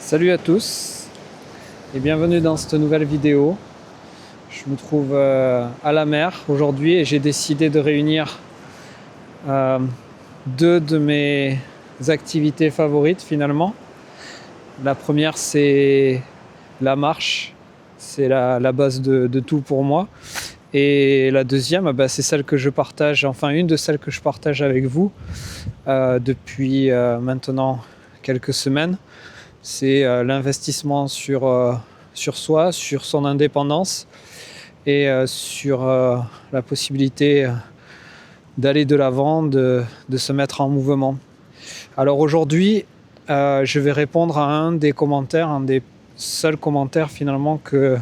Salut à tous et bienvenue dans cette nouvelle vidéo. Je me trouve à la mer aujourd'hui et j'ai décidé de réunir deux de mes activités favorites finalement. La première, c'est la marche, c'est la base de tout pour moi. Et la deuxième, c'est celle que je partage, enfin une de celles que je partage avec vous depuis maintenant quelques semaines. C'est l'investissement sur soi, sur son indépendance et sur la possibilité d'aller de l'avant, de se mettre en mouvement. Alors aujourd'hui, je vais répondre à un des seuls commentaires finalement que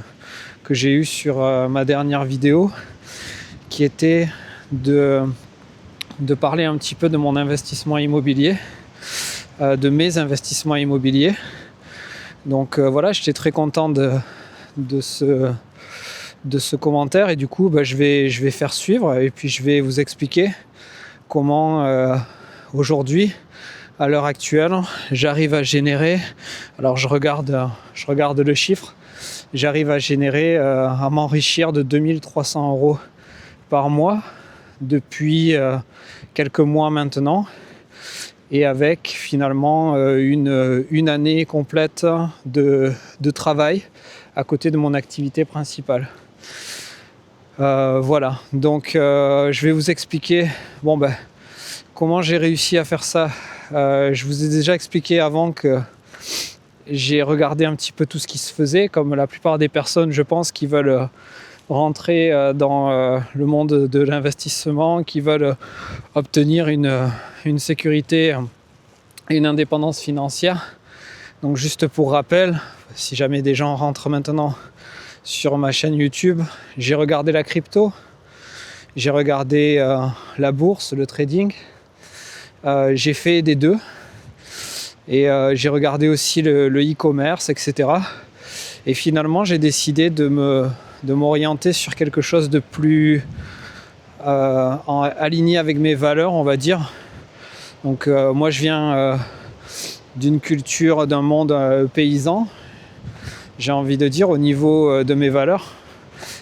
j'ai eu sur ma dernière vidéo, qui était de parler un petit peu de mon investissement immobilier, de mes investissements immobiliers. Donc voilà, j'étais très content de ce commentaire et du coup je vais faire suivre et puis je vais vous expliquer comment aujourd'hui, à l'heure actuelle, j'arrive à générer, alors je regarde le chiffre, j'arrive à générer, à m'enrichir de 2300 € par mois depuis quelques mois maintenant, et avec finalement une année complète de travail à côté de mon activité principale. Voilà, donc je vais vous expliquer comment j'ai réussi à faire ça. Je vous ai déjà expliqué avant que j'ai regardé un petit peu tout ce qui se faisait, comme la plupart des personnes, je pense, qui veulent rentrer dans le monde de l'investissement, qui veulent obtenir une sécurité et une indépendance financière. Donc juste pour rappel, si jamais des gens rentrent maintenant sur ma chaîne YouTube, j'ai regardé la crypto, j'ai regardé la bourse, le trading, j'ai fait des deux, et j'ai regardé aussi le e-commerce, etc. Et finalement j'ai décidé de m'orienter sur quelque chose de plus aligné avec mes valeurs, on va dire. Donc moi je viens d'une culture, d'un monde paysan, j'ai envie de dire, au niveau de mes valeurs.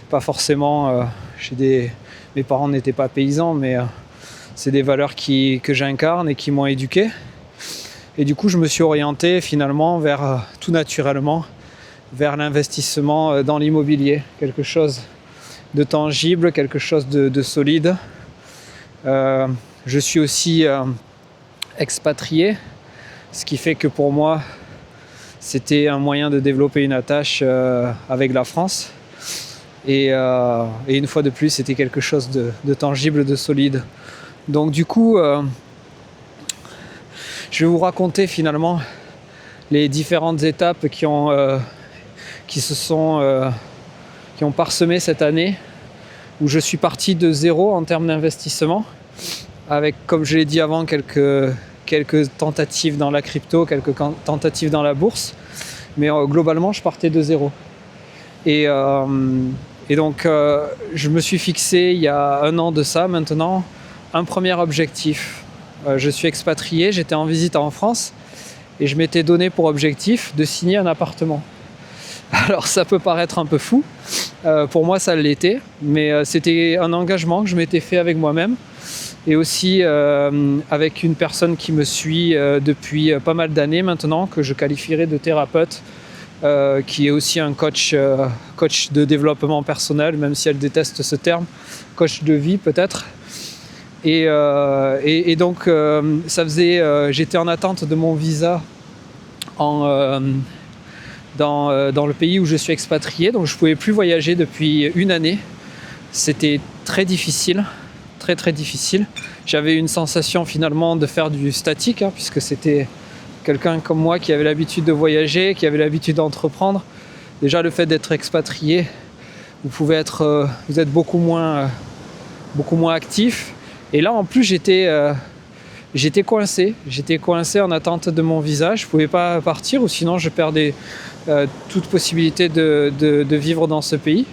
Pas forcément, mes parents n'étaient pas paysans, mais c'est des valeurs que j'incarne et qui m'ont éduqué. Et du coup je me suis orienté finalement tout naturellement vers l'investissement dans l'immobilier, quelque chose de tangible, quelque chose de solide. Je suis aussi expatrié, ce qui fait que pour moi c'était un moyen de développer une attache avec la France, et une fois de plus c'était quelque chose de tangible, de solide. Donc du coup je vais vous raconter finalement les différentes étapes qui ont parsemé cette année, où je suis parti de zéro en termes d'investissement, avec, comme je l'ai dit avant, quelques tentatives dans la crypto, quelques tentatives dans la bourse, mais globalement je partais de zéro. Et donc je me suis fixé il y a un an de ça maintenant un premier objectif. Je suis expatrié, j'étais en visite en France et je m'étais donné pour objectif de signer un appartement. Alors ça peut paraître un peu fou, pour moi ça l'était, mais c'était un engagement que je m'étais fait avec moi-même, et aussi avec une personne qui me suit depuis pas mal d'années maintenant, que je qualifierais de thérapeute, qui est aussi un coach de développement personnel, même si elle déteste ce terme, coach de vie peut-être. Et donc ça faisait, j'étais en attente de mon visa dans le pays où je suis expatrié, donc je ne pouvais plus voyager depuis une année. C'était très difficile, très très difficile. J'avais une sensation finalement de faire du statique, puisque c'était quelqu'un comme moi qui avait l'habitude de voyager, qui avait l'habitude d'entreprendre. Déjà le fait d'être expatrié, vous êtes beaucoup moins actif. Et là en plus j'étais coincé en attente de mon visa. Je ne pouvais pas partir, ou sinon je perdais toute possibilité de vivre dans ce pays.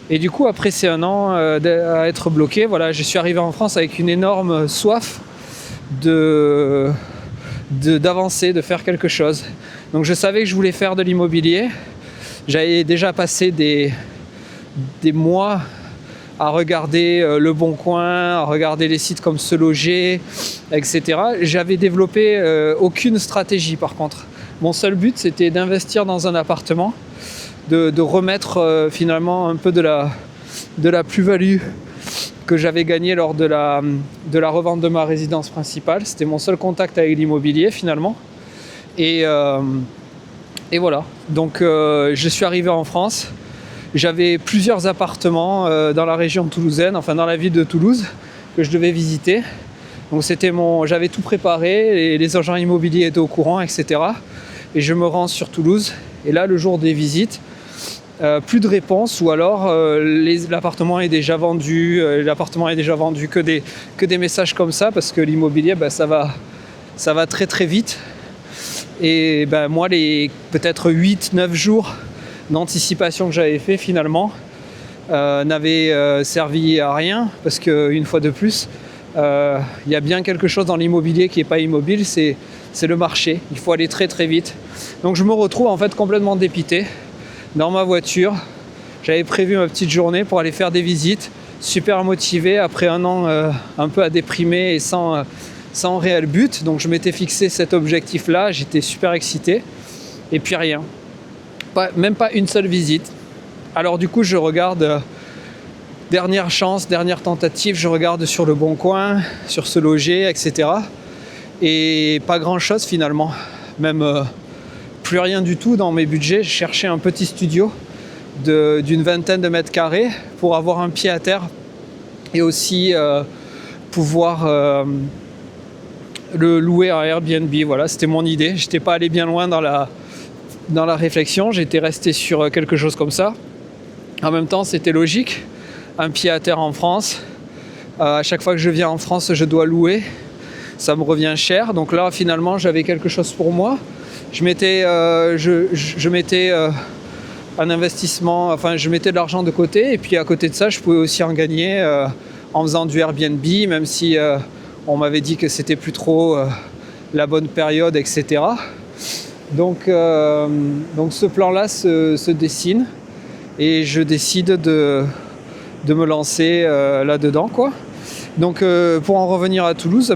Et du coup après ces un an à être bloqué, voilà, je suis arrivé en France avec une énorme soif de d'avancer, de faire quelque chose. Donc je savais que je voulais faire de l'immobilier. J'avais déjà passé des mois à regarder Le Bon Coin, à regarder les sites comme Se Loger, etc. J'avais développé aucune stratégie par contre. Mon seul but, c'était d'investir dans un appartement, de remettre finalement un peu de la plus-value que j'avais gagnée lors de la revente de ma résidence principale. C'était mon seul contact avec l'immobilier finalement. Et voilà. Donc je suis arrivé en France. J'avais plusieurs appartements dans la région toulousaine, enfin dans la ville de Toulouse, que je devais visiter. Donc j'avais tout préparé, les agents immobiliers étaient au courant, etc. Et je me rends sur Toulouse. Et là, le jour des visites, plus de réponse, ou alors l'appartement est déjà vendu, que des messages comme ça, parce que l'immobilier, ça va très très vite. Et moi, les peut-être 8-9 jours d'anticipation que j'avais fait finalement n'avaient servi à rien, parce qu'une fois de plus, il y a bien quelque chose dans l'immobilier qui n'est pas immobile, c'est le marché. Il faut aller très très vite. Donc je me retrouve en fait complètement dépité dans ma voiture. J'avais prévu ma petite journée pour aller faire des visites, super motivé après un an un peu à déprimer et sans réel but. Donc je m'étais fixé cet objectif-là, j'étais super excité. Et puis rien. Même pas une seule visite. Alors du coup je regarde dernière chance, dernière tentative, je regarde sur Le Bon Coin, sur Se Loger, etc. Et pas grand chose finalement. Même plus rien du tout dans mes budgets. Je cherchais un petit studio d'une vingtaine de mètres carrés pour avoir un pied à terre et aussi pouvoir le louer à Airbnb. Voilà, c'était mon idée. J'étais pas allé bien loin dans la réflexion, j'étais resté sur quelque chose comme ça. En même temps, c'était logique. Un pied à terre en France. À chaque fois que je viens en France, je dois louer. Ça me revient cher. Donc là, finalement, j'avais quelque chose pour moi. Je mettais un investissement, enfin, je mettais de l'argent de côté. Et puis à côté de ça, je pouvais aussi en gagner en faisant du Airbnb, même si on m'avait dit que c'était plus trop la bonne période, etc. Donc ce plan-là se dessine et je décide de me lancer là-dedans, quoi. Donc pour en revenir à Toulouse,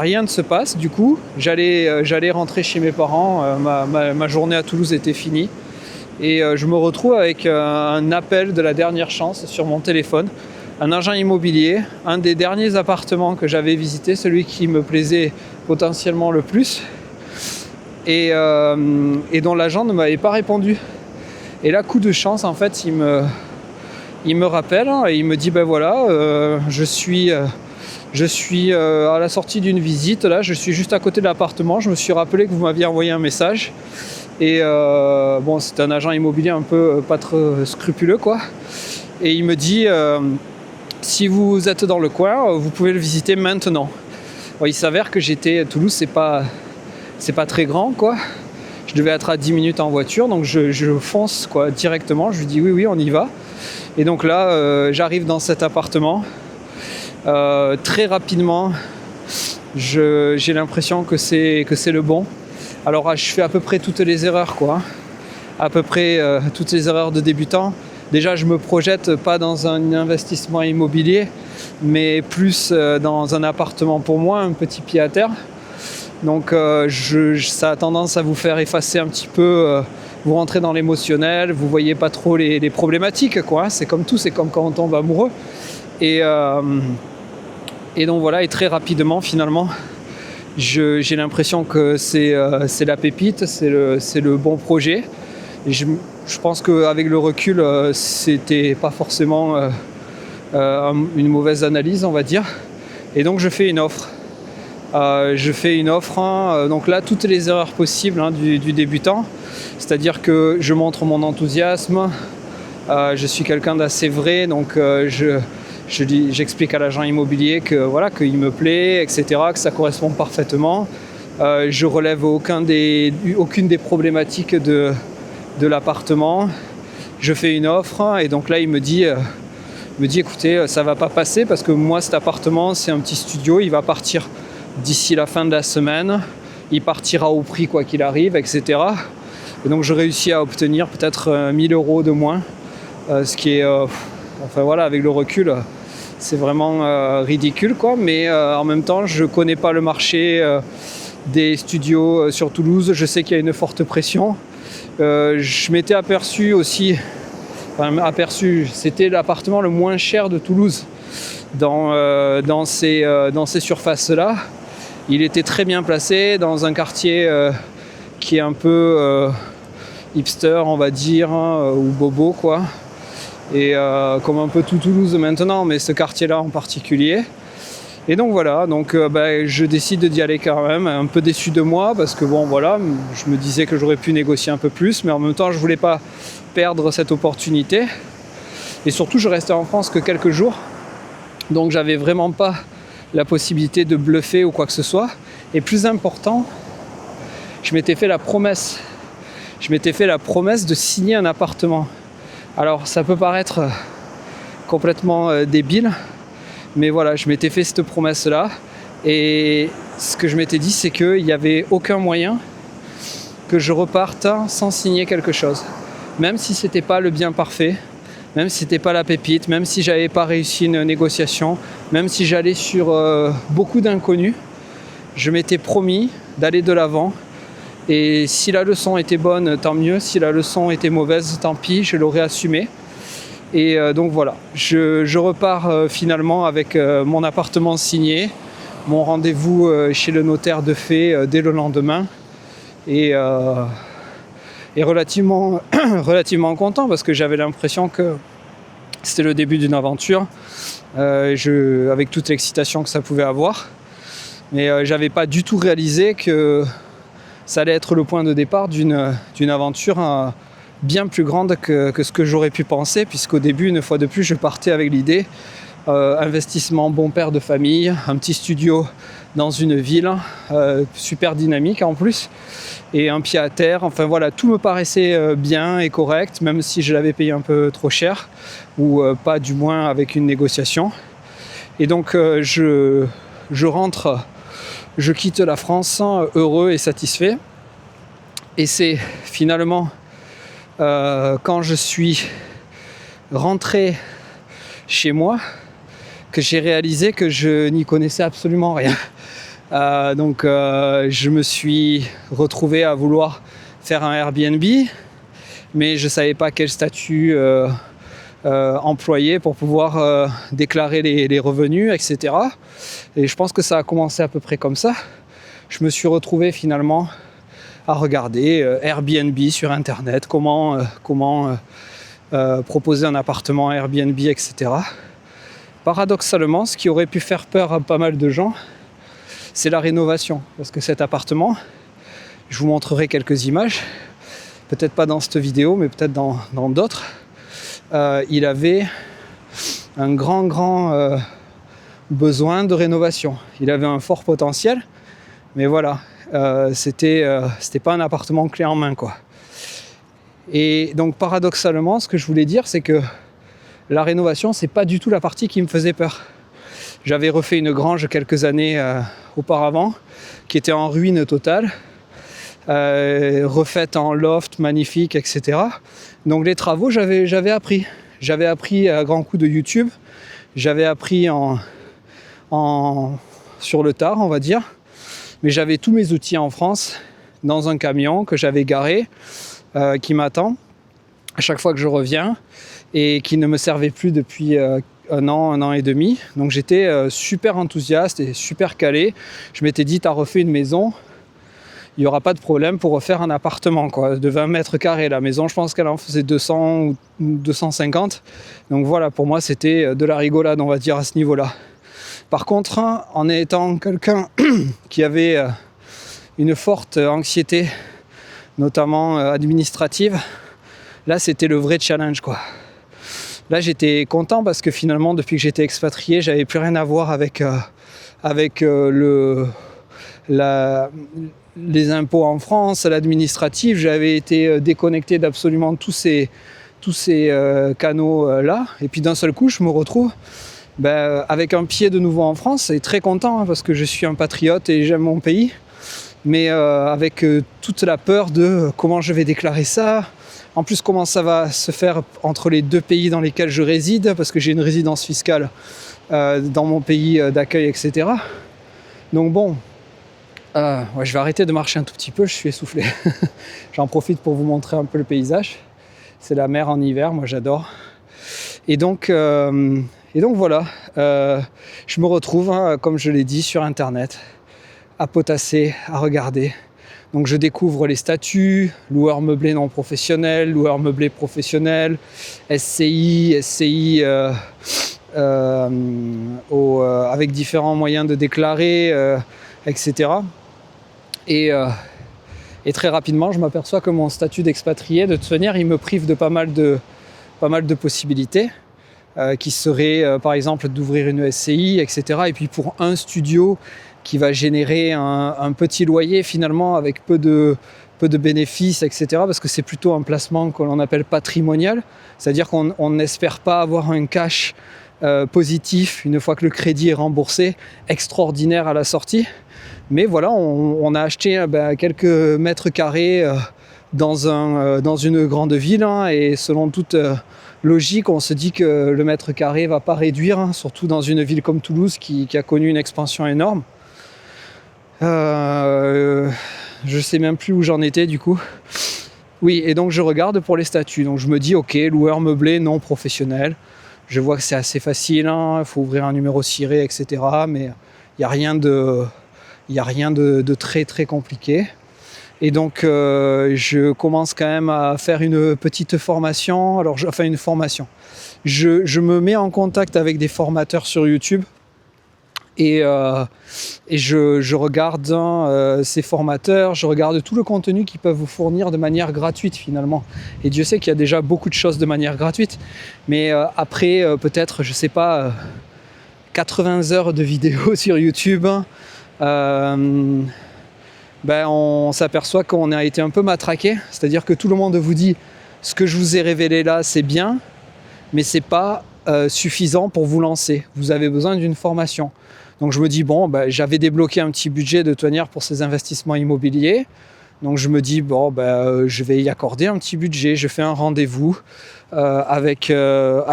rien ne se passe. Du coup, j'allais rentrer chez mes parents. Ma journée à Toulouse était finie et je me retrouve avec un appel de la dernière chance sur mon téléphone. Un agent immobilier, un des derniers appartements que j'avais visité, celui qui me plaisait potentiellement le plus. Et dont l'agent ne m'avait pas répondu. Et là, coup de chance, en fait, il me rappelle et il me dit je suis à la sortie d'une visite, là, je suis juste à côté de l'appartement, je me suis rappelé que vous m'aviez envoyé un message. Et c'est un agent immobilier un peu pas très scrupuleux, quoi. Et il me dit si vous êtes dans le coin, vous pouvez le visiter maintenant. Bon, il s'avère que Toulouse, c'est pas très grand, quoi. Je devais être à 10 minutes en voiture, donc je fonce, quoi, directement. Je lui dis oui, on y va. Et donc là, j'arrive dans cet appartement. Très rapidement, j'ai l'impression que c'est le bon. Alors je fais à peu près toutes les erreurs, quoi. À peu près toutes les erreurs de débutant. Déjà, je me projette pas dans un investissement immobilier, mais plus dans un appartement pour moi, un petit pied à terre. Donc ça a tendance à vous faire effacer un petit peu, vous rentrez dans l'émotionnel, vous voyez pas trop les problématiques, quoi. C'est comme tout, c'est comme quand on tombe amoureux. Et donc voilà, et très rapidement finalement, j'ai l'impression que c'est la pépite, c'est le bon projet. Et je pense qu'avec le recul, c'était pas forcément une mauvaise analyse, on va dire. Et donc je fais une offre. Donc là, toutes les erreurs possibles du débutant. C'est-à-dire que je montre mon enthousiasme, je suis quelqu'un d'assez vrai, donc j'explique à l'agent immobilier que voilà, qu'il me plaît, etc., que ça correspond parfaitement. Je relève aucune des problématiques de l'appartement. Je fais une offre et donc là il me dit écoutez, ça va pas passer parce que moi cet appartement c'est un petit studio, il va partir d'ici la fin de la semaine. il partira au prix quoi qu'il arrive, etc. Et donc je réussis à obtenir peut-être 1000 € de moins, ce qui est, enfin voilà, avec le recul, c'est vraiment ridicule quoi. Mais en même temps, je connais pas le marché des studios sur Toulouse. Je sais qu'il y a une forte pression. Je m'étais aperçu aussi, c'était l'appartement le moins cher de Toulouse dans ces surfaces-là. Il était très bien placé dans un quartier qui est un peu hipster, on va dire, hein, ou bobo, quoi. Et comme un peu tout Toulouse maintenant, mais ce quartier-là en particulier. Et donc voilà, je décide d'y aller quand même, un peu déçu de moi, parce que bon voilà, je me disais que j'aurais pu négocier un peu plus, mais en même temps je voulais pas perdre cette opportunité. Et surtout je restais en France que quelques jours, donc j'avais vraiment pas la possibilité de bluffer ou quoi que ce soit. Et plus important, je m'étais fait la promesse de signer un appartement. Alors ça peut paraître complètement débile, mais voilà, je m'étais fait cette promesse-là. Et ce que je m'étais dit, c'est qu'il n'y avait aucun moyen que je reparte sans signer quelque chose. Même si c'était pas le bien parfait, même si c'était pas la pépite, même si j'avais pas réussi une négociation, même si j'allais sur beaucoup d'inconnus, je m'étais promis d'aller de l'avant. Et si la leçon était bonne, tant mieux. Si la leçon était mauvaise, tant pis, je l'aurais assumé. Et donc voilà, je repars finalement avec mon appartement signé, mon rendez-vous chez le notaire de fait dès le lendemain. Et relativement content, parce que j'avais l'impression que c'était le début d'une aventure, avec toute l'excitation que ça pouvait avoir. Mais j'avais pas du tout réalisé que ça allait être le point de départ d'une aventure bien plus grande que ce que j'aurais pu penser, puisqu'au début, une fois de plus, je partais avec l'idée investissement bon père de famille, un petit studio dans une ville, super dynamique en plus, et un pied à terre. Enfin voilà, tout me paraissait bien et correct, même si je l'avais payé un peu trop cher, ou pas du moins avec une négociation. Et donc je rentre, je quitte la France heureux et satisfait. Et c'est finalement quand je suis rentré chez moi que j'ai réalisé que je n'y connaissais absolument rien. Je me suis retrouvé à vouloir faire un Airbnb, mais je ne savais pas quel statut employer pour pouvoir déclarer les revenus, etc. Et je pense que ça a commencé à peu près comme ça. Je me suis retrouvé finalement à regarder Airbnb sur internet, comment proposer un appartement Airbnb, etc. Paradoxalement, ce qui aurait pu faire peur à pas mal de gens, c'est la rénovation. Parce que cet appartement, je vous montrerai quelques images, peut-être pas dans cette vidéo, mais peut-être dans d'autres. Il avait un grand besoin de rénovation. Il avait un fort potentiel, mais voilà, c'était pas un appartement clé en main, quoi. Et donc paradoxalement, ce que je voulais dire, c'est que la rénovation, c'est pas du tout la partie qui me faisait peur. J'avais refait une grange quelques années auparavant, qui était en ruine totale, refaite en loft magnifique, etc. Donc les travaux, j'avais appris. J'avais appris à grands coups de YouTube. J'avais appris sur le tard, on va dire. Mais j'avais tous mes outils en France, dans un camion que j'avais garé, qui m'attend à chaque fois que je reviens, et qui ne me servait plus depuis un an et demi. Donc j'étais super enthousiaste et super calé. Je m'étais dit, t'as refait une maison, il n'y aura pas de problème pour refaire un appartement, quoi, de 20 mètres carrés. La maison, je pense qu'elle en faisait 200 ou 250. Donc voilà, pour moi, c'était de la rigolade, on va dire, à ce niveau-là. Par contre, en étant quelqu'un qui avait une forte anxiété, notamment administrative, là, c'était le vrai challenge, quoi. Là, j'étais content parce que finalement, depuis que j'étais expatrié, j'avais plus rien à voir avec les impôts en France, l'administratif. J'avais été déconnecté d'absolument tous ces canaux-là. Et puis d'un seul coup, je me retrouve avec un pied de nouveau en France, et très content, hein, parce que je suis un patriote et j'aime mon pays. mais avec toute la peur de comment je vais déclarer ça. En plus, comment ça va se faire entre les 2 pays dans lesquels je réside, parce que j'ai une résidence fiscale dans mon pays d'accueil, etc. Donc bon, je vais arrêter de marcher un tout petit peu, je suis essoufflé. J'en profite pour vous montrer un peu le paysage. C'est la mer en hiver, moi j'adore. Et donc voilà, je me retrouve, comme je l'ai dit, sur Internet, à potasser, à regarder. Donc je découvre les statuts, loueur meublé non professionnel, loueur meublé professionnel, SCI avec différents moyens de déclarer, etc. Et très rapidement, je m'aperçois que mon statut d'expatrié, de toute manière, il me prive de pas mal de possibilités, qui seraient par exemple d'ouvrir une SCI, etc. Et puis pour un studio qui va générer un petit loyer finalement avec peu de bénéfices, etc. Parce que c'est plutôt un placement que l'on appelle patrimonial, c'est-à-dire qu'on n'espère pas avoir un cash positif une fois que le crédit est remboursé, extraordinaire à la sortie. Mais voilà, on a acheté quelques mètres carrés dans une grande ville, et selon toute logique, on se dit que le mètre carré ne va pas réduire, surtout dans une ville comme Toulouse qui a connu une expansion énorme. Je sais même plus où j'en étais du coup. Oui, et donc je regarde pour les statuts. Donc je me dis, ok, loueur meublé non professionnel. Je vois que c'est assez facile, il faut ouvrir un numéro ciré, etc. Mais il n'y a rien de très très compliqué. Et donc je commence quand même à faire une petite formation. Une formation. Je me mets en contact avec des formateurs sur YouTube. Et je regarde ces formateurs, je regarde tout le contenu qu'ils peuvent vous fournir de manière gratuite finalement. Et Dieu sait qu'il y a déjà beaucoup de choses de manière gratuite. Mais après peut-être, 80 heures de vidéos sur YouTube, on s'aperçoit qu'on a été un peu matraqué. C'est-à-dire que tout le monde vous dit ce que je vous ai révélé là, c'est bien, mais c'est pas suffisant pour vous lancer. Vous avez besoin d'une formation. Donc je me dis, j'avais débloqué un petit budget de tenir pour ces investissements immobiliers. Donc je me dis, je vais y accorder un petit budget. Je fais un rendez-vous à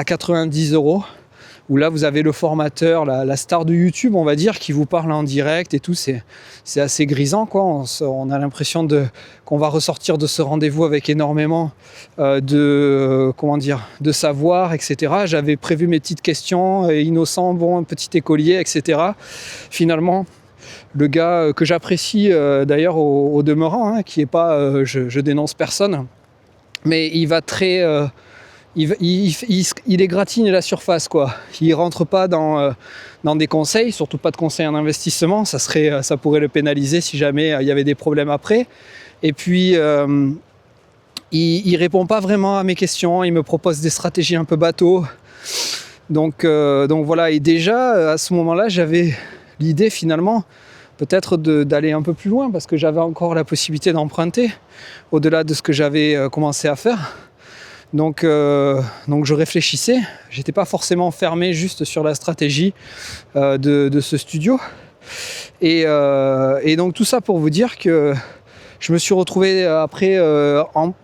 90 €, où là vous avez le formateur, la star de YouTube, on va dire, qui vous parle en direct et tout. C'est assez grisant, quoi. On a l'impression qu'on va ressortir de ce rendez-vous avec énormément de savoir, etc. J'avais prévu mes petites questions, innocent, un petit écolier, etc. Finalement, le gars que j'apprécie d'ailleurs au demeurant, qui est pas, je dénonce personne, mais il va très... il égratigne la surface, quoi. Il rentre pas dans des conseils, surtout pas de conseils en investissement. Ça pourrait le pénaliser si jamais il y avait des problèmes après. Et puis il répond pas vraiment à mes questions. Il me propose des stratégies un peu bateau. Donc voilà. Et déjà à ce moment-là, j'avais l'idée finalement peut-être d'aller un peu plus loin, parce que j'avais encore la possibilité d'emprunter au-delà de ce que j'avais commencé à faire. Donc je réfléchissais, j'étais pas forcément fermé juste sur la stratégie de ce studio. Et donc tout ça pour vous dire que je me suis retrouvé après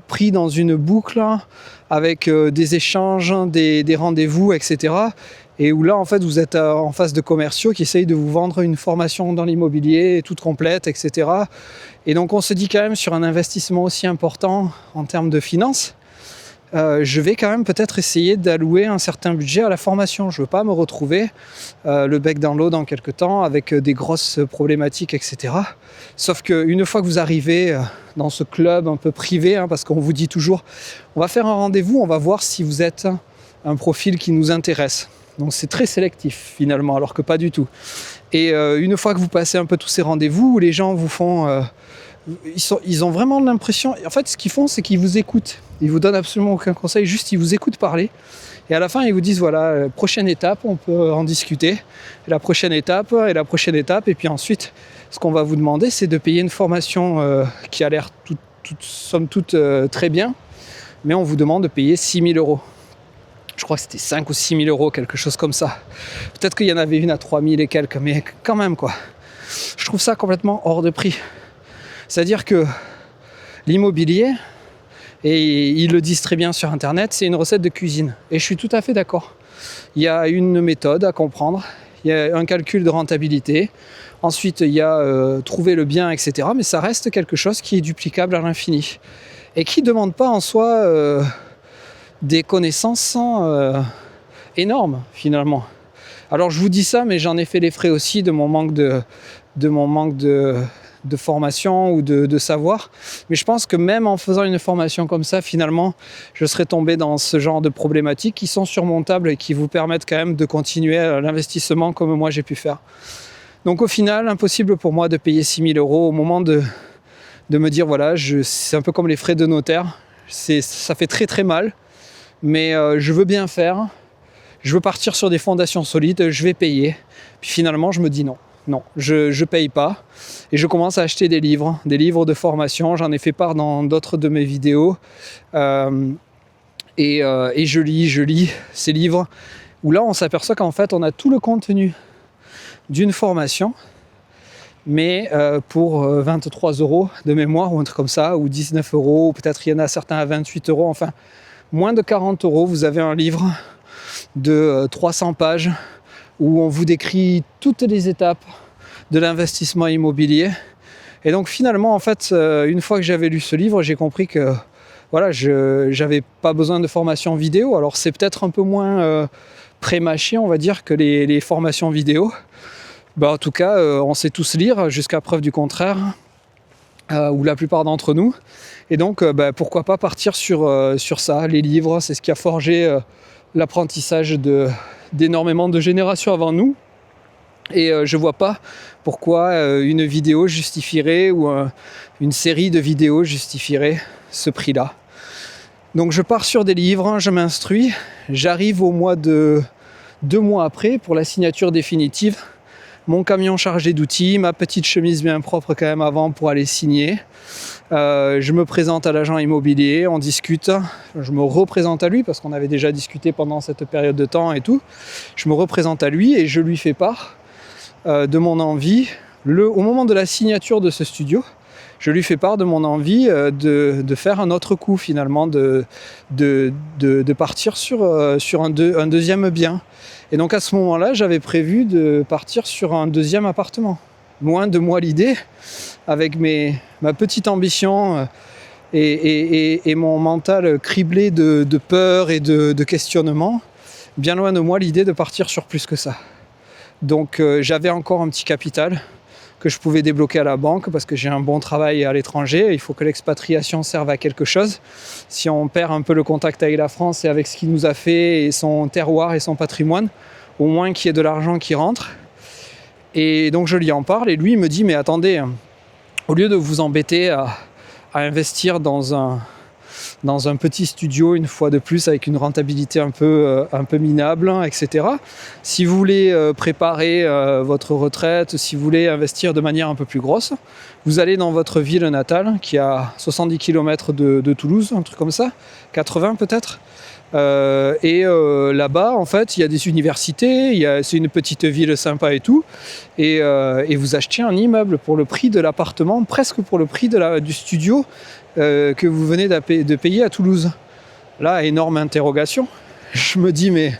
pris dans une boucle avec des échanges, des rendez-vous, etc. Et où là en fait vous êtes en face de commerciaux qui essayent de vous vendre une formation dans l'immobilier toute complète, etc. Et donc on se dit quand même, sur un investissement aussi important en termes de finances, je vais quand même peut-être essayer d'allouer un certain budget à la formation. Je ne veux pas me retrouver le bec dans l'eau dans quelques temps avec des grosses problématiques, etc. Sauf qu'une fois que vous arrivez dans ce club un peu privé, parce qu'on vous dit toujours, on va faire un rendez-vous, on va voir si vous êtes un profil qui nous intéresse. Donc c'est très sélectif finalement, alors que pas du tout. Et une fois que vous passez un peu tous ces rendez-vous, les gens vous font... ils ont vraiment l'impression... En fait, ce qu'ils font, c'est qu'ils vous écoutent. Ils vous donnent absolument aucun conseil, juste ils vous écoutent parler. Et à la fin, ils vous disent, voilà, prochaine étape, on peut en discuter. Et la prochaine étape. Et puis ensuite, ce qu'on va vous demander, c'est de payer une formation qui a l'air somme toute très bien. Mais on vous demande de payer 6 000 €. Je crois que c'était 5 ou 6 000 €, quelque chose comme ça. Peut-être qu'il y en avait une à 3 000 et quelques, mais quand même, quoi. Je trouve ça complètement hors de prix. C'est-à-dire que l'immobilier, et ils le disent très bien sur internet, c'est une recette de cuisine. Et je suis tout à fait d'accord. Il y a une méthode à comprendre, il y a un calcul de rentabilité, ensuite il y a trouver le bien, etc. Mais ça reste quelque chose qui est duplicable à l'infini. Et qui ne demande pas en soi des connaissances énormes finalement. Alors je vous dis ça, mais j'en ai fait les frais aussi de mon manque de formation ou de savoir. Mais je pense que même en faisant une formation comme ça, finalement, je serais tombé dans ce genre de problématiques qui sont surmontables et qui vous permettent quand même de continuer l'investissement comme moi j'ai pu faire. Donc au final, impossible pour moi de payer 6 000 € au moment de me dire voilà, c'est un peu comme les frais de notaire. Ça fait très très mal, mais je veux bien faire. Je veux partir sur des fondations solides, je vais payer. Puis finalement, je me dis non. Non, je paye pas. Et je commence à acheter des livres de formation. J'en ai fait part dans d'autres de mes vidéos. Et je lis ces livres où là, on s'aperçoit qu'en fait, on a tout le contenu d'une formation, mais pour 23 € de mémoire ou un truc comme ça, ou 19 €, ou peut-être il y en a certains à 28 €, enfin, moins de 40 €, vous avez un livre de 300 pages où on vous décrit toutes les étapes de l'investissement immobilier. Et donc finalement, en fait, une fois que j'avais lu ce livre, j'ai compris que voilà, je n'avais pas besoin de formation vidéo. Alors c'est peut-être un peu moins pré-mâché, on va dire, que les formations vidéo. En tout cas, on sait tous lire jusqu'à preuve du contraire, ou la plupart d'entre nous. Et donc, pourquoi pas partir sur ça. Les livres, c'est ce qui a forgé l'apprentissage d'énormément de générations avant nous. Et je vois pas pourquoi une vidéo justifierait ou une série de vidéos justifierait ce prix-là. Donc je pars sur des livres, je m'instruis, j'arrive au mois de 2 mois après pour la signature définitive. Mon camion chargé d'outils, ma petite chemise bien propre quand même avant pour aller signer. Je me présente à l'agent immobilier, on discute, je me représente à lui parce qu'on avait déjà discuté pendant cette période de temps et tout. Je me représente à lui et je lui fais part de mon envie. Au moment de la signature de ce studio, je lui fais part de mon envie de faire un autre coup finalement, de partir sur un deuxième bien. Et donc à ce moment-là, j'avais prévu de partir sur un deuxième appartement. Loin de moi l'idée, avec ma petite ambition et mon mental criblé de peur et de questionnement, bien loin de moi l'idée de partir sur plus que ça. Donc j'avais encore un petit capital que je pouvais débloquer à la banque parce que j'ai un bon travail à l'étranger. Il faut que l'expatriation serve à quelque chose. Si on perd un peu le contact avec la France et avec ce qu'il nous a fait et son terroir et son patrimoine, au moins qu'il y ait de l'argent qui rentre. Et donc je lui en parle et lui il me dit mais attendez, au lieu de vous embêter à investir dans un petit studio une fois de plus avec une rentabilité un peu minable, etc. Si vous voulez préparer votre retraite, si vous voulez investir de manière un peu plus grosse, vous allez dans votre ville natale qui est à 70 km de Toulouse, un truc comme ça, 80 peut-être. Là-bas, en fait, il y a des universités, c'est une petite ville sympa et tout, et vous achetez un immeuble pour le prix de l'appartement, presque pour le prix du studio que vous venez de payer à Toulouse. Là, énorme interrogation. Je me dis, mais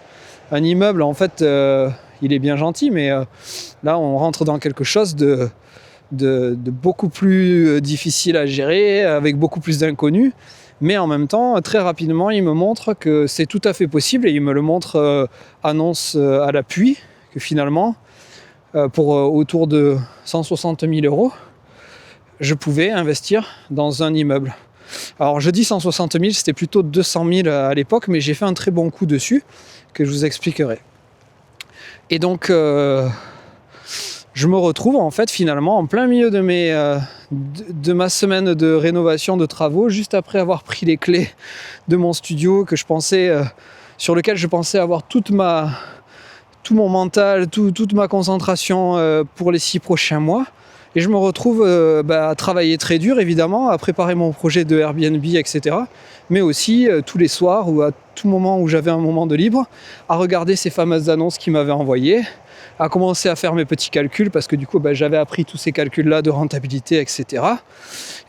un immeuble, en fait, il est bien gentil, mais là, on rentre dans quelque chose de beaucoup plus difficile à gérer, avec beaucoup plus d'inconnus. Mais en même temps, très rapidement, il me montre que c'est tout à fait possible et il me le montre annonce à l'appui, que finalement, pour autour de 160 000 €, je pouvais investir dans un immeuble. Alors je dis 160 000, c'était plutôt 200 000 à l'époque, mais j'ai fait un très bon coup dessus, que je vous expliquerai. Et donc, je me retrouve en fait finalement en plein milieu de ma semaine de rénovation de travaux, juste après avoir pris les clés de mon studio sur lequel je pensais avoir tout mon mental, toute ma concentration pour les 6 prochains mois. Et je me retrouve à travailler très dur, évidemment, à préparer mon projet de Airbnb, etc. Mais aussi tous les soirs ou à tout moment où j'avais un moment de libre, à regarder ces fameuses annonces qu'ils m'avaient envoyées, à commencer à faire mes petits calculs, parce que du coup, j'avais appris tous ces calculs-là de rentabilité, etc.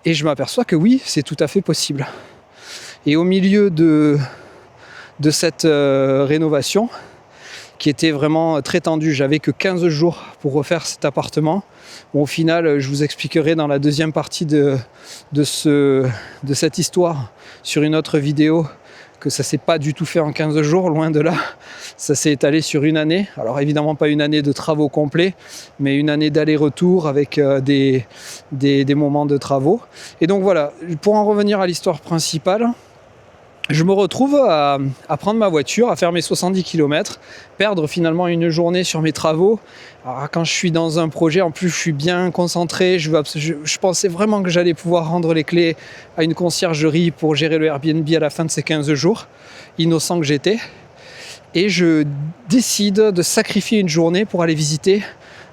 Et je m'aperçois que oui, c'est tout à fait possible. Et au milieu de cette rénovation, qui était vraiment très tendue, j'avais que 15 jours pour refaire cet appartement. Bon, au final, je vous expliquerai dans la deuxième partie de cette histoire sur une autre vidéo que ça s'est pas du tout fait en 15 jours, loin de là. Ça s'est étalé sur une année. Alors évidemment pas une année de travaux complets, mais une année d'aller-retour avec des moments de travaux. Et donc voilà, pour en revenir à l'histoire principale, je me retrouve à prendre ma voiture, à faire mes 70 km, perdre finalement une journée sur mes travaux. Alors, quand je suis dans un projet, en plus je suis bien concentré, je pensais vraiment que j'allais pouvoir rendre les clés à une conciergerie pour gérer le Airbnb à la fin de ces 15 jours, innocent que j'étais. Et je décide de sacrifier une journée pour aller visiter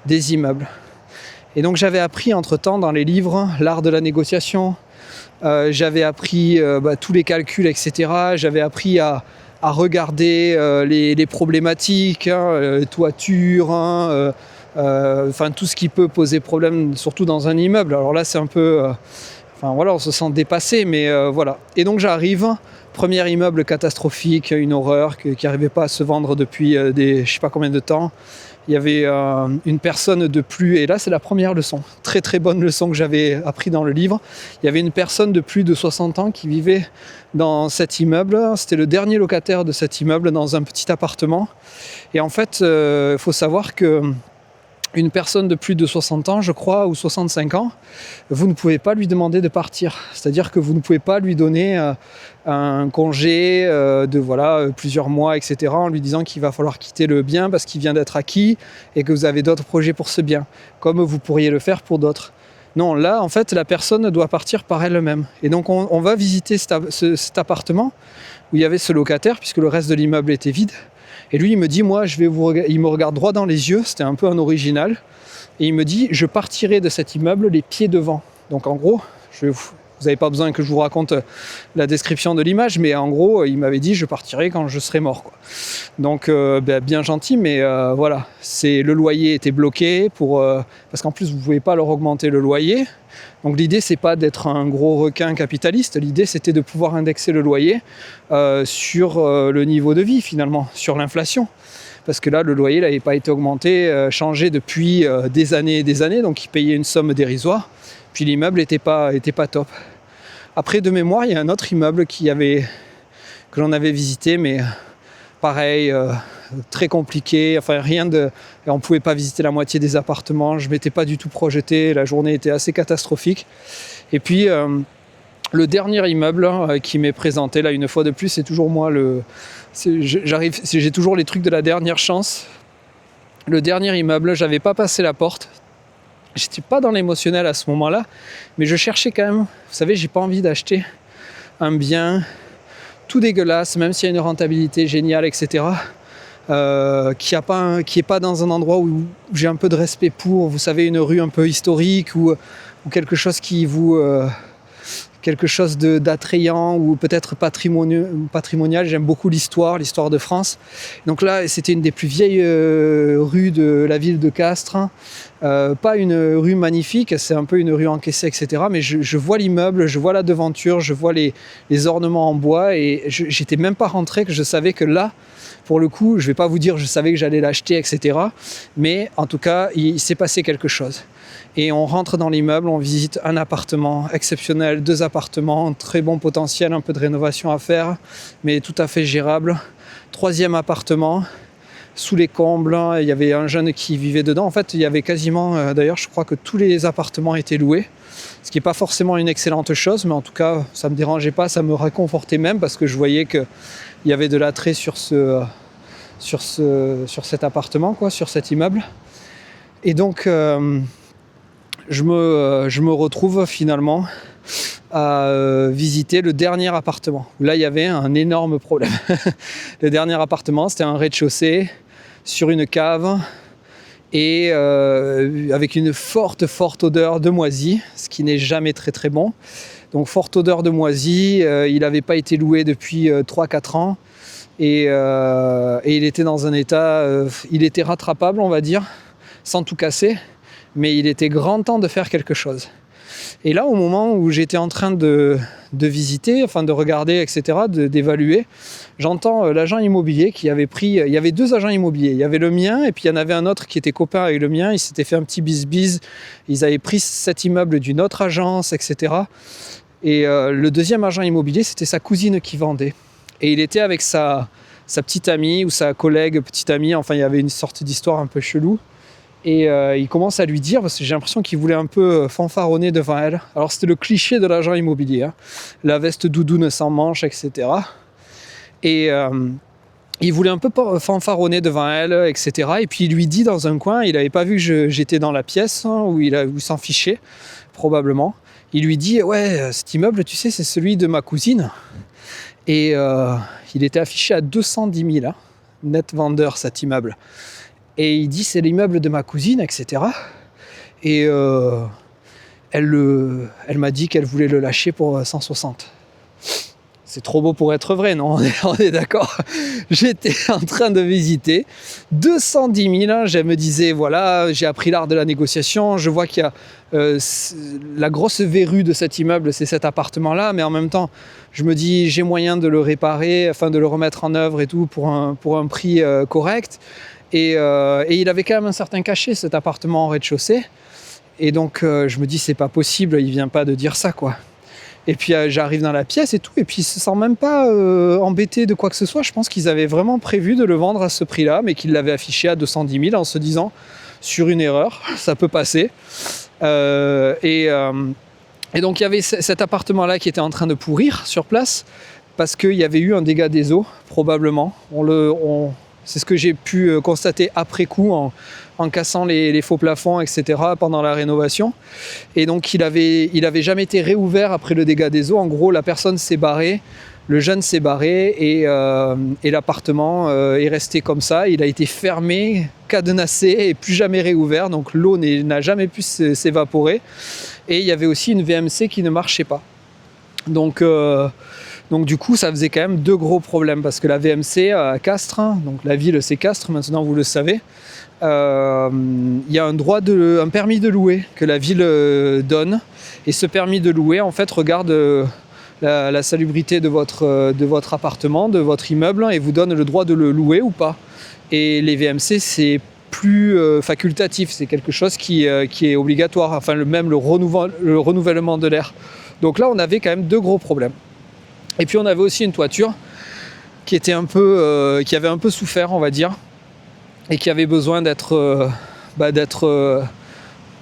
des immeubles. Et donc j'avais appris entre-temps dans les livres l'art de la négociation, j'avais appris tous les calculs, etc. J'avais appris à regarder les problématiques, toiture, tout ce qui peut poser problème, surtout dans un immeuble. Alors là, c'est un peu... on se sent dépassé, mais voilà. Et donc j'arrive, premier immeuble catastrophique, une horreur qui n'arrivait pas à se vendre depuis je ne sais pas combien de temps. Il y avait une personne de plus, et là c'est la première leçon, très très bonne leçon que j'avais appris dans le livre. Il y avait une personne de plus de 60 ans qui vivait dans cet immeuble. C'était le dernier locataire de cet immeuble dans un petit appartement. Et en fait, il faut savoir que une personne de plus de 60 ans, je crois, ou 65 ans, vous ne pouvez pas lui demander de partir. C'est-à-dire que vous ne pouvez pas lui donner un congé de plusieurs mois, etc., en lui disant qu'il va falloir quitter le bien parce qu'il vient d'être acquis et que vous avez d'autres projets pour ce bien, comme vous pourriez le faire pour d'autres. Non, là, en fait, la personne doit partir par elle-même. Et donc, on va visiter cet appartement où il y avait ce locataire, puisque le reste de l'immeuble était vide. Et lui, il me dit, il me regarde droit dans les yeux, c'était un peu un original, et il me dit, je partirai de cet immeuble les pieds devant. Donc en gros, vous n'avez pas besoin que je vous raconte la description de l'image, mais en gros, il m'avait dit, je partirai quand je serai mort, quoi. Donc bien gentil, mais voilà, le loyer était bloqué, parce qu'en plus, vous ne pouvez pas leur augmenter le loyer. Donc l'idée, c'est pas d'être un gros requin capitaliste, l'idée c'était de pouvoir indexer le loyer sur le niveau de vie finalement, sur l'inflation. Parce que là, le loyer n'avait pas été augmenté, changé depuis des années et des années, donc il payait une somme dérisoire, puis l'immeuble n'était pas top. Après, de mémoire, il y a un autre immeuble que l'on avait visité, mais pareil, très compliqué, on ne pouvait pas visiter la moitié des appartements, je ne m'étais pas du tout projeté, la journée était assez catastrophique. Et puis le dernier immeuble qui m'est présenté, là une fois de plus, c'est toujours moi, j'ai toujours les trucs de la dernière chance. Le dernier immeuble, j'avais pas passé la porte, j'étais pas dans l'émotionnel à ce moment-là, mais je cherchais quand même, vous savez, j'ai pas envie d'acheter un bien tout dégueulasse, même s'il y a une rentabilité géniale, etc., qui est pas dans un endroit où j'ai un peu de respect pour, vous savez, une rue un peu historique ou quelque chose qui vous... quelque chose d'attrayant ou peut-être patrimonial. J'aime beaucoup l'histoire de France. Donc là, c'était une des plus vieilles rues de la ville de Castres. Pas une rue magnifique, c'est un peu une rue encaissée, etc. Mais je vois l'immeuble, je vois la devanture, je vois les ornements en bois et j'étais même pas rentré, que je savais que là, pour le coup, je vais pas vous dire je savais que j'allais l'acheter, etc. Mais en tout cas, il s'est passé quelque chose. Et on rentre dans l'immeuble, on visite un appartement exceptionnel, 2 appartements, très bon potentiel, un peu de rénovation à faire, mais tout à fait gérable. 3e appartement, sous les combles, il y avait un jeune qui vivait dedans. En fait, il y avait quasiment, d'ailleurs, je crois que tous les appartements étaient loués, ce qui n'est pas forcément une excellente chose, mais en tout cas, ça ne me dérangeait pas, ça me réconfortait même, parce que je voyais qu'il y avait de l'attrait sur cet appartement, sur cet immeuble. Et donc... je me retrouve finalement à visiter le dernier appartement. Là, il y avait un énorme problème. Le dernier appartement, c'était un rez-de-chaussée sur une cave. et avec une forte odeur de moisi, ce qui n'est jamais très très bon. Donc forte odeur de moisi, il n'avait pas été loué depuis 3-4 ans et il était dans un état, il était rattrapable on va dire, sans tout casser, mais il était grand temps de faire quelque chose. Et là, au moment où j'étais en train de visiter, enfin de regarder, etc., d'évaluer, j'entends l'agent immobilier qui avait pris... Il y avait 2 agents immobiliers. Il y avait le mien et puis il y en avait un autre qui était copain avec le mien. Ils s'étaient fait un petit bis-bis. Ils avaient pris cet immeuble d'une autre agence, etc. Et le deuxième agent immobilier, c'était sa cousine qui vendait. Et il était avec sa petite amie ou sa collègue petite amie. Enfin, il y avait une sorte d'histoire un peu chelou. Et il commence à lui dire, parce que j'ai l'impression qu'il voulait un peu fanfaronner devant elle. Alors c'était le cliché de l'agent immobilier, hein. La veste doudoune sans manches, etc. Et il voulait un peu fanfaronner devant elle, etc. Et puis il lui dit dans un coin, il n'avait pas vu que j'étais dans la pièce, hein, où il s'en fichait, probablement. Il lui dit, ouais, cet immeuble, tu sais, c'est celui de ma cousine. Et il était affiché à 210 000, hein, net vendeur cet immeuble. Et il dit c'est l'immeuble de ma cousine, etc. Et elle m'a dit qu'elle voulait le lâcher pour 160. C'est trop beau pour être vrai, non? On est d'accord. J'étais en train de visiter 210 000. Je me disais, voilà, j'ai appris l'art de la négociation. Je vois qu'il y a la grosse verrue de cet immeuble, c'est cet appartement-là. Mais en même temps, je me dis, j'ai moyen de le réparer, afin de le remettre en œuvre et tout pour un prix correct. Et il avait quand même un certain cachet, cet appartement en rez-de-chaussée. Et donc, je me dis, c'est pas possible, il vient pas de dire ça, quoi. Et puis, j'arrive dans la pièce et tout, et puis ils se sentent même pas embêtés de quoi que ce soit. Je pense qu'ils avaient vraiment prévu de le vendre à ce prix-là, mais qu'ils l'avaient affiché à 210 000 en se disant, sur une erreur, ça peut passer. Et donc, il y avait cet appartement-là qui était en train de pourrir sur place, parce qu'il y avait eu un dégât des eaux, probablement. C'est ce que j'ai pu constater après coup en cassant les faux plafonds, etc. pendant la rénovation. Et donc il avait jamais été réouvert après le dégât des eaux. En gros, la personne s'est barrée, le jeune s'est barré et l'appartement est resté comme ça. Il a été fermé, cadenassé et plus jamais réouvert. Donc l'eau n'a jamais pu s'évaporer. Et il y avait aussi une VMC qui ne marchait pas. Donc du coup, ça faisait quand même 2 gros problèmes parce que la VMC à Castres, donc la ville c'est Castres, maintenant vous le savez, il y a un permis de louer que la ville donne. Et ce permis de louer, en fait, regarde la salubrité de votre appartement, de votre immeuble et vous donne le droit de le louer ou pas. Et les VMC, c'est plus facultatif, c'est quelque chose qui est obligatoire, enfin le renouvellement de l'air. Donc là, on avait quand même 2 gros problèmes. Et puis on avait aussi une toiture qui avait un peu souffert, on va dire, et qui avait besoin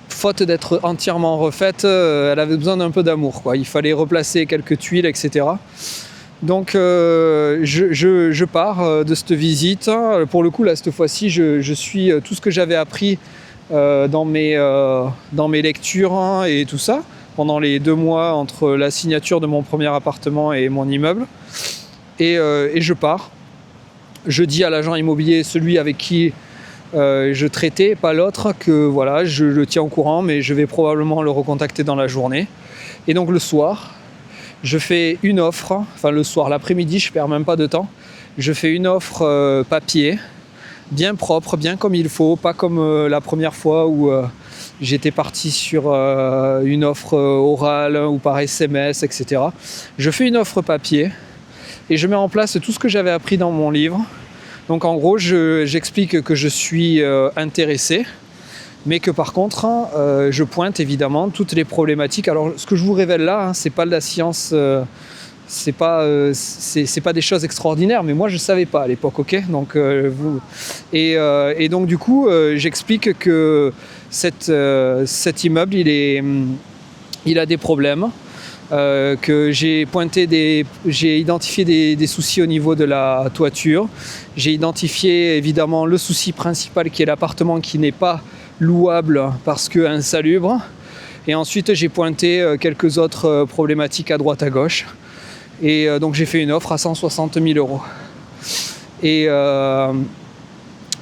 faute d'être entièrement refaite, elle avait besoin d'un peu d'amour, quoi. Il fallait replacer quelques tuiles, etc. Donc je pars de cette visite. Pour le coup, là, cette fois-ci, je suis tout ce que j'avais appris dans mes lectures et tout ça, pendant les 2 mois entre la signature de mon premier appartement et mon immeuble. Et je pars. Je dis à l'agent immobilier, celui avec qui je traitais, pas l'autre, que voilà, je le tiens au courant, mais je vais probablement le recontacter dans la journée. Et donc le soir, je fais une offre, enfin le soir, l'après-midi, je perds même pas de temps. Je fais une offre papier, bien propre, bien comme il faut, pas comme la première fois où j'étais parti sur une offre orale ou par SMS, etc. Je fais une offre papier et je mets en place tout ce que j'avais appris dans mon livre. Donc en gros, j'explique que je suis intéressé, mais que par contre, je pointe évidemment toutes les problématiques. Alors ce que je vous révèle là, c'est pas de la science, c'est pas des choses extraordinaires, mais moi je savais pas à l'époque, ok. Donc et donc du coup, j'explique que cet immeuble, il a des problèmes. Que j'ai identifié des soucis au niveau de la toiture. J'ai identifié évidemment le souci principal qui est l'appartement qui n'est pas louable parce que insalubre. Et ensuite j'ai pointé quelques autres problématiques à droite à gauche. Et donc j'ai fait une offre à 160 000 €.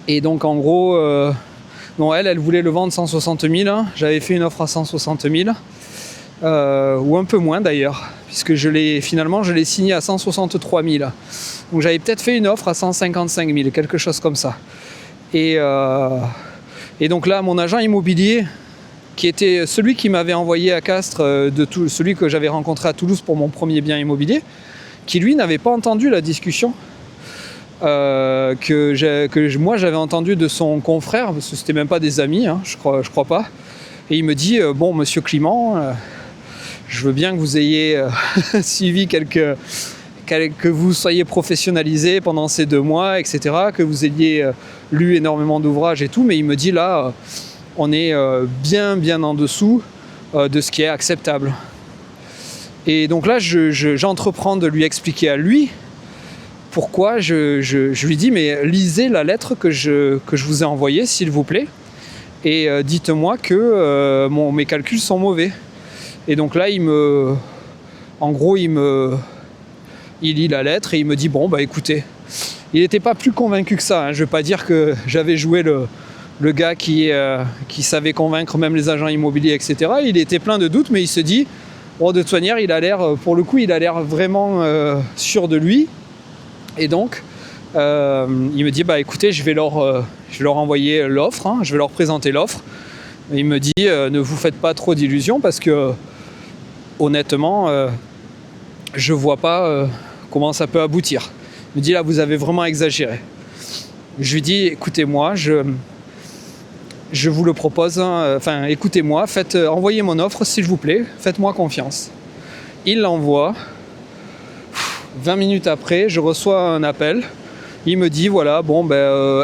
Et donc en gros, Non, elle voulait le vendre 160 000. J'avais fait une offre à 160 000. Ou un peu moins d'ailleurs, puisque je l'ai signé à 163 000. Donc j'avais peut-être fait une offre à 155 000, quelque chose comme ça. Et donc là, mon agent immobilier, qui était celui qui m'avait envoyé à Castres, celui que j'avais rencontré à Toulouse pour mon premier bien immobilier, qui lui n'avait pas entendu la discussion que moi j'avais entendu de son confrère, parce que c'était même pas des amis, je crois pas. Et il me dit bon, monsieur Clément, je veux bien que vous ayez suivi que vous soyez professionnalisé pendant ces 2 mois, etc., que vous ayez lu énormément d'ouvrages et tout, mais il me dit là, on est bien en dessous de ce qui est acceptable. Et donc là, j'entreprends de lui expliquer à lui pourquoi. Je lui dis, mais lisez la lettre que je vous ai envoyée, s'il vous plaît, et dites-moi que mes calculs sont mauvais. Et donc là, il lit la lettre et il me dit, bon, bah écoutez, il n'était pas plus convaincu que ça. Je ne veux pas dire que j'avais joué le gars qui savait convaincre même les agents immobiliers, etc. Il était plein de doutes, mais il se dit, bon, de toute manière, il a l'air vraiment sûr de lui. Et donc, il me dit, bah écoutez, je vais leur envoyer l'offre, je vais leur présenter l'offre. Et il me dit, ne vous faites pas trop d'illusions parce que, honnêtement, je vois pas comment ça peut aboutir. Il me dit, là, vous avez vraiment exagéré. Je lui dis, écoutez-moi, je vous le propose, écoutez-moi, envoyez mon offre, s'il vous plaît, faites-moi confiance. Il l'envoie. 20 minutes après, je reçois un appel. Il me dit, voilà, bon,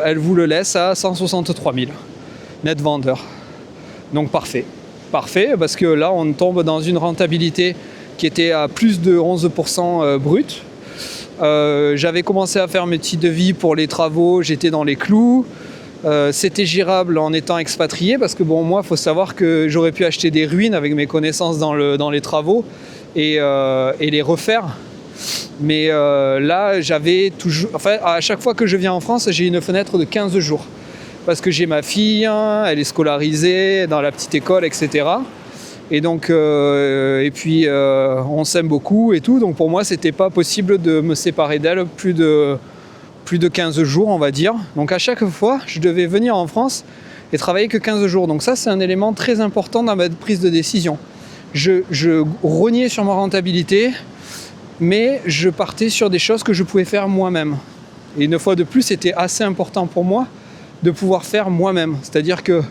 elle vous le laisse à 163 000, net vendeur. Donc parfait, parce que là, on tombe dans une rentabilité qui était à plus de 11% brut. J'avais commencé à faire mes petits devis pour les travaux, j'étais dans les clous. C'était gérable en étant expatrié, parce que bon, moi, il faut savoir que j'aurais pu acheter des ruines avec mes connaissances dans les travaux et les refaire. Mais là, j'avais toujours... Enfin, à chaque fois que je viens en France, j'ai une fenêtre de 15 jours. Parce que j'ai ma fille, elle est scolarisée dans la petite école, etc. Et donc, on s'aime beaucoup et tout. Donc pour moi, c'était pas possible de me séparer d'elle plus de 15 jours, on va dire. Donc à chaque fois, je devais venir en France et travailler que 15 jours. Donc ça, c'est un élément très important dans ma prise de décision. Je rognais sur ma rentabilité, mais je partais sur des choses que je pouvais faire moi-même. Et une fois de plus, c'était assez important pour moi de pouvoir faire moi-même. C'est-à-dire que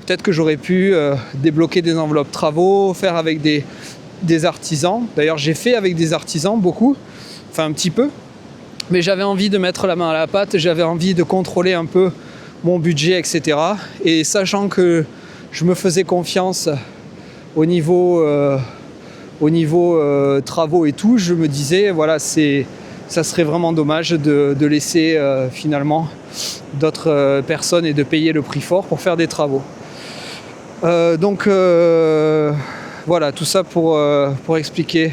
peut-être que j'aurais pu débloquer des enveloppes travaux, faire avec des artisans. D'ailleurs, j'ai fait avec des artisans beaucoup, enfin un petit peu. Mais j'avais envie de mettre la main à la pâte, j'avais envie de contrôler un peu mon budget, etc. Et sachant que je me faisais confiance au niveau travaux et tout, je me disais, voilà, ça serait vraiment dommage de laisser finalement d'autres personnes et de payer le prix fort pour faire des travaux. Voilà, tout ça pour expliquer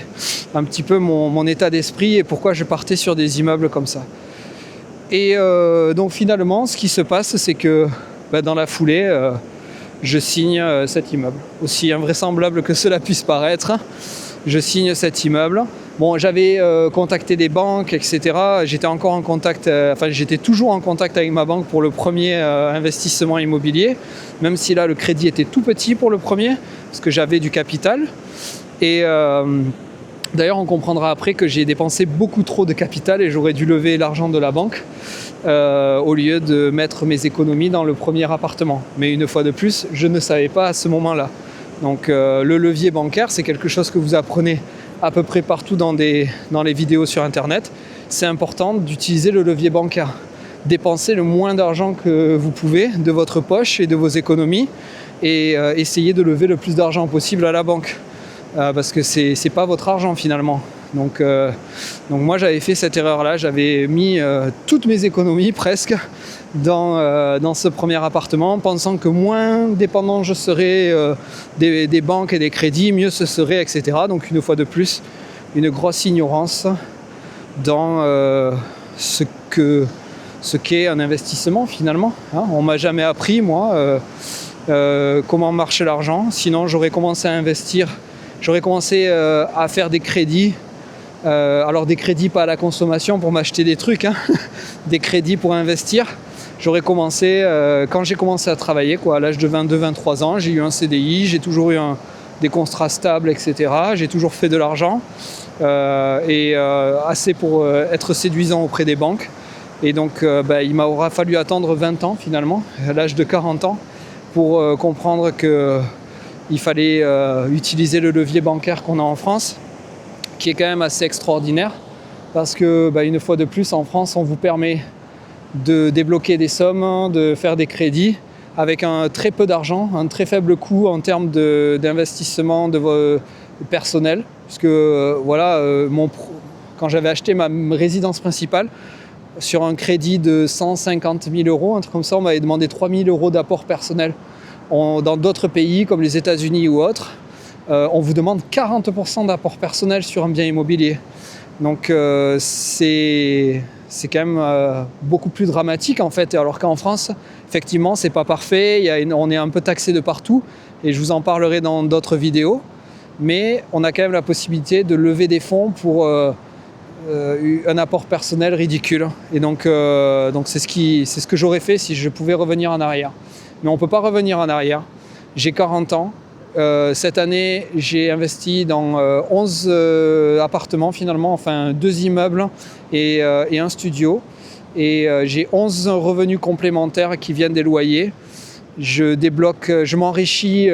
un petit peu mon état d'esprit et pourquoi je partais sur des immeubles comme ça. Et donc finalement, ce qui se passe, c'est que dans la foulée, je signe cet immeuble. Aussi invraisemblable que cela puisse paraître, je signe cet immeuble. Bon, j'avais contacté des banques, etc. J'étais toujours en contact avec ma banque pour le premier investissement immobilier, même si là, le crédit était tout petit pour le premier, parce que j'avais du capital. Et d'ailleurs, on comprendra après que j'ai dépensé beaucoup trop de capital et j'aurais dû lever l'argent de la banque au lieu de mettre mes économies dans le premier appartement. Mais une fois de plus, je ne savais pas à ce moment-là. Donc le levier bancaire, c'est quelque chose que vous apprenez à peu près partout dans les vidéos sur internet. C'est important d'utiliser le levier bancaire. Dépensez le moins d'argent que vous pouvez de votre poche et de vos économies et essayez de lever le plus d'argent possible à la banque. Parce que c'est pas votre argent finalement. Donc moi j'avais fait cette erreur-là, j'avais mis toutes mes économies presque dans ce premier appartement, pensant que moins dépendant je serais des banques et des crédits, mieux ce serait, etc. Donc une fois de plus, une grosse ignorance dans ce ce qu'est un investissement finalement. Hein. On ne m'a jamais appris, moi, comment marche l'argent. Sinon, j'aurais commencé à investir, j'aurais commencé à faire des crédits. Alors des crédits pas à la consommation pour m'acheter des trucs, hein. Des crédits pour investir. J'aurais commencé, quand j'ai commencé à travailler, quoi, à l'âge de 22-23 ans, j'ai eu un CDI, j'ai toujours eu des contrats stables, etc. J'ai toujours fait de l'argent, assez pour être séduisant auprès des banques. Et donc il m'aura fallu attendre 20 ans finalement, à l'âge de 40 ans, pour comprendre qu'il fallait utiliser le levier bancaire qu'on a en France, qui est quand même assez extraordinaire, parce que une fois de plus en France on vous permet de débloquer des sommes, de faire des crédits avec un très peu d'argent, un très faible coût en termes d'investissement personnel, puisque quand j'avais acheté ma résidence principale sur un crédit de 150 000 euros, un truc comme ça, on m'avait demandé 3 000 euros d'apport personnel. Dans d'autres pays comme les États-Unis ou autres, on vous demande 40% d'apport personnel sur un bien immobilier. Donc c'est quand même beaucoup plus dramatique en fait, alors qu'en France, effectivement, c'est pas parfait, on est un peu taxé de partout, et je vous en parlerai dans d'autres vidéos, mais on a quand même la possibilité de lever des fonds pour un apport personnel ridicule. Et donc c'est ce que j'aurais fait si je pouvais revenir en arrière. Mais on ne peut pas revenir en arrière. J'ai 40 ans. Cette année, j'ai investi dans 11 appartements finalement, enfin 2 immeubles et un studio. Et j'ai 11 revenus complémentaires qui viennent des loyers. Je débloque, je m'enrichis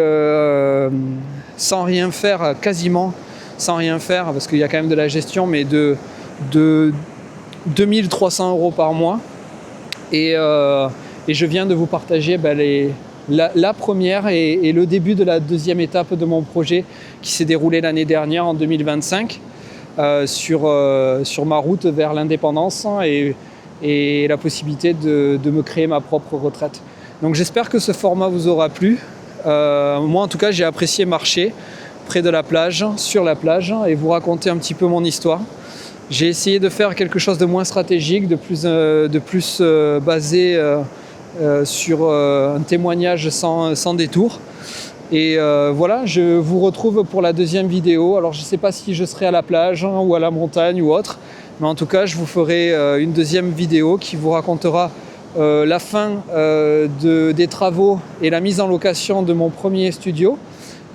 sans rien faire, quasiment sans rien faire, parce qu'il y a quand même de la gestion, mais de 2300 euros par mois. Et je viens de vous partager la première et le début de la deuxième étape de mon projet qui s'est déroulé l'année dernière en 2025 sur ma route vers l'indépendance et la possibilité de me créer ma propre retraite. Donc j'espère que ce format vous aura plu. Moi en tout cas j'ai apprécié marcher près de la plage, sur la plage, et vous raconter un petit peu mon histoire. J'ai essayé de faire quelque chose de moins stratégique, de plus basé sur un témoignage sans détour. Et voilà, je vous retrouve pour la deuxième vidéo. Alors je ne sais pas si je serai à la plage ou à la montagne ou autre, mais en tout cas je vous ferai une deuxième vidéo qui vous racontera la fin des travaux et la mise en location de mon premier studio,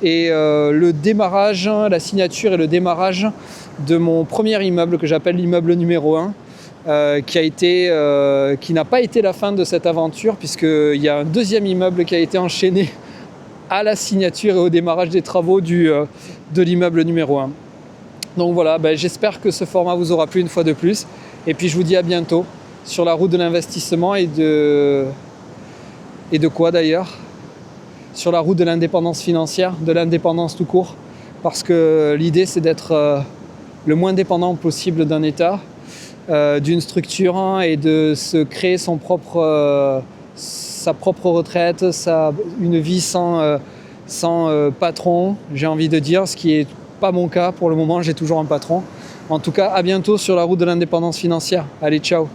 et le démarrage, la signature et le démarrage de mon premier immeuble que j'appelle l'immeuble numéro 1. Qui n'a pas été la fin de cette aventure, puisqu'il y a un deuxième immeuble qui a été enchaîné à la signature et au démarrage des travaux de l'immeuble numéro 1. Donc voilà, j'espère que ce format vous aura plu une fois de plus, et puis je vous dis à bientôt sur la route de l'investissement et de quoi d'ailleurs, sur la route de l'indépendance financière, de l'indépendance tout court, parce que l'idée c'est d'être le moins dépendant possible d'un État, d'une structure, et de se créer sa propre retraite, une vie sans patron, j'ai envie de dire, ce qui n'est pas mon cas pour le moment, j'ai toujours un patron. En tout cas, à bientôt sur la route de l'indépendance financière. Allez, ciao!